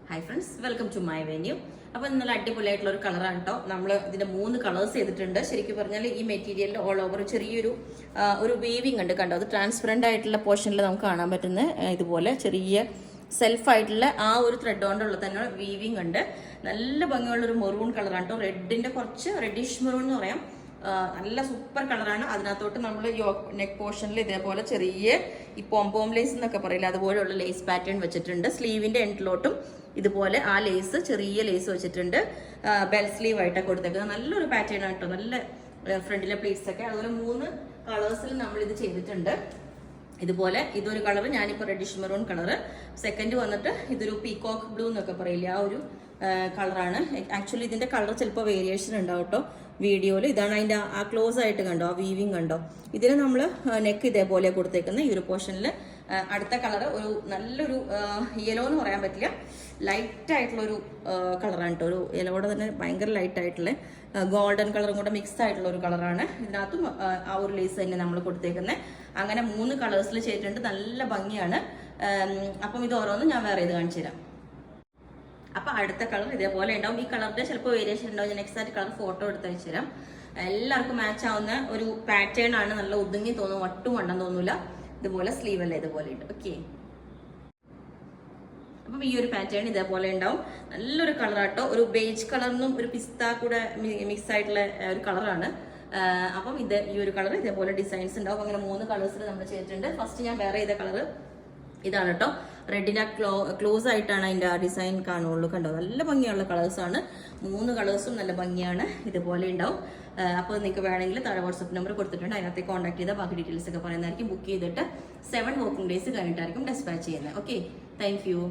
Hi friends, welcome to my venue. അപ്പോൾ നല്ല അടിപൊളിയായിട്ടുള്ള ഒരു കളറാണ് കേട്ടോ. നമ്മൾ ഇതിന്റെ 3 കളേഴ്സ് ചെയ്തിട്ടുണ്ട്. ശരിക്കും പറഞ്ഞാൽ ഈ മെറ്റീരിയലിൽ ഓൾ ഓവർ ചെറിയൊരു ഒരു വീവിങ് ഉണ്ട് കണ്ടോ. അത് ട്രാൻസ്പെറൻ്റ് ആയിട്ടുള്ള പോർഷനിൽ നമുക്ക് കാണാൻ പറ്റുന്ന ഇതുപോലെ ചെറിയ സെൽഫായിട്ടുള്ള ആ ഒരു ത്രെഡ് കൊണ്ടുള്ള തന്നെ വീവിങ് ഉണ്ട്. നല്ല ഭംഗിയുള്ള ഒരു മെറൂൺ കളറാണ് കേട്ടോ. റെഡിന്റെ കുറച്ച് റെഡിഷ് മെറൂൺ എന്ന് പറയാം. നല്ല സൂപ്പർ കളറാണ്. അതിനകത്തോട്ട് നമ്മൾ നെക്ക് പോർഷനിൽ ഇതേപോലെ ചെറിയ ഈ പോംപോം ലേസ് എന്നൊക്കെ പറയില്ല, അതുപോലെയുള്ള ലേസ് പാറ്റേൺ വെച്ചിട്ടുണ്ട്. സ്ലീവിന്റെ എൻഡിലോട്ടും ഇതുപോലെ ആ ലേസ് ചെറിയ ലേസ് വെച്ചിട്ടുണ്ട്. ബെൽ സ്ലീവ് ആയിട്ടൊക്കെ കൊടുത്തേക്കുന്നത് നല്ലൊരു പാറ്റേൺ ആണ് കേട്ടോ. നല്ല ഫ്രണ്ടിലെ പ്ലീറ്റ്സ് ഒക്കെ. അതുപോലെ 3 കളേഴ്സിൽ നമ്മൾ ഇത് ചെയ്തിട്ടുണ്ട്. ഇതുപോലെ ഇതൊരു കളർ, ഞാനിപ്പോൾ റെഡിഷ് മെറൂൺ കളറ്. സെക്കൻഡ് വന്നിട്ട് ഇതൊരു പീകോക്ക് ബ്ലൂ എന്നൊക്കെ പറയില്ല, ആ ഒരു കളറാണ്. ആക്ച്വലി ഇതിന്റെ കളർ ചിലപ്പോൾ വേരിയേഷൻ ഉണ്ടാവും കേട്ടോ വീഡിയോയിൽ. ഇതാണ് അതിന്റെ ആ ക്ലോസ് ആയിട്ട് കണ്ടോ, ആ വീവിങ് കണ്ടോ. ഇതിന് നമ്മൾ നെക്ക് ഇതേപോലെ കൊടുത്തേക്കുന്ന ഈ ഒരു പോർഷനിൽ. അടുത്ത കളർ ഒരു നല്ലൊരു യെല്ലോ എന്ന് പറയാൻ പറ്റില്ല, ലൈറ്റ് ആയിട്ടുള്ള ഒരു കളറാണ് കേട്ടോ. ഒരു യെലോയുടെ തന്നെ ഭയങ്കര ലൈറ്റ് ആയിട്ടുള്ള ഗോൾഡൻ കളറും കൂടെ മിക്സ് ആയിട്ടുള്ള ഒരു കളറാണ്. ഇതിനകത്തും ആ ഒരു ലേസ് തന്നെ നമ്മൾ കൊടുത്തേക്കുന്നത്. അങ്ങനെ 3 കളേഴ്സിൽ ചെയ്തിട്ടുണ്ട്. നല്ല ഭംഗിയാണ്. അപ്പം ഇത് ഓരോന്നും ഞാൻ വേറെ ഇത് കാണിച്ചു തരാം. അപ്പൊ അടുത്ത കളർ ഇതേപോലെ ഉണ്ടാവും. ഈ കളറിന്റെ ചിലപ്പോൾ വേരിയേഷൻ ഉണ്ടാവും. ഞാൻ എക്സാക്ട് കളർ ഫോട്ടോ എടുത്ത് അയച്ചു തരാം. എല്ലാവർക്കും മാച്ച് ആവുന്ന ഒരു പാറ്റേൺ ആണ്. നല്ല ഒതുങ്ങി തോന്നും, ഒട്ടും വണ്ണം തോന്നൂല. ഇതുപോലെ സ്ലീവ് അല്ല ഇതുപോലെ ഉണ്ട്. ഓക്കെ, അപ്പം ഈ ഒരു പാറ്റേൺ ഇതേപോലെ ഉണ്ടാവും. നല്ലൊരു കളറാട്ടോ. ഒരു ബേജ് കളറിനും ഒരു പിസ്ത കൂടെ മിക്സ് ആയിട്ടുള്ള ഒരു കളറാണ്. അപ്പം ഇത് ഈ ഒരു കളർ ഇതേപോലെ ഡിസൈൻസ് ഉണ്ടാവും. അങ്ങനെ 3 കളേഴ്സിൽ നമ്മൾ ചെയ്തിട്ടുണ്ട്. ഫസ്റ്റ് ഞാൻ വേറെ ചെയ്ത കളർ ഇതാണ് കേട്ടോ. റെഡിന ക്ലോസ് ആയിട്ടാണ് അതിന്റെ ആ ഡിസൈൻ കാണുള്ളൂ കണ്ടോ. നല്ല ഭംഗിയുള്ള കളേഴ്സാണ്. 3 കളേഴ്സും നല്ല ഭംഗിയാണ്. ഇതുപോലെ ഉണ്ടാവും. അപ്പോൾ നിങ്ങൾക്ക് വേണമെങ്കിൽ താഴെ വാട്സപ്പ് നമ്പർ കൊടുത്തിട്ടുണ്ട്, അതിനകത്ത് കോൺടാക്ട് ചെയ്താൽ ബാക്കി ഡീറ്റെയിൽസ് ഒക്കെ പറയുന്നതായിരിക്കും. ബുക്ക് ചെയ്തിട്ട് 7 വർക്കിംഗ് ഡേയ്സ് കഴിഞ്ഞിട്ടായിരിക്കും ഡെസ്പാച്ച് ചെയ്യുന്നത്. Okay, thank you.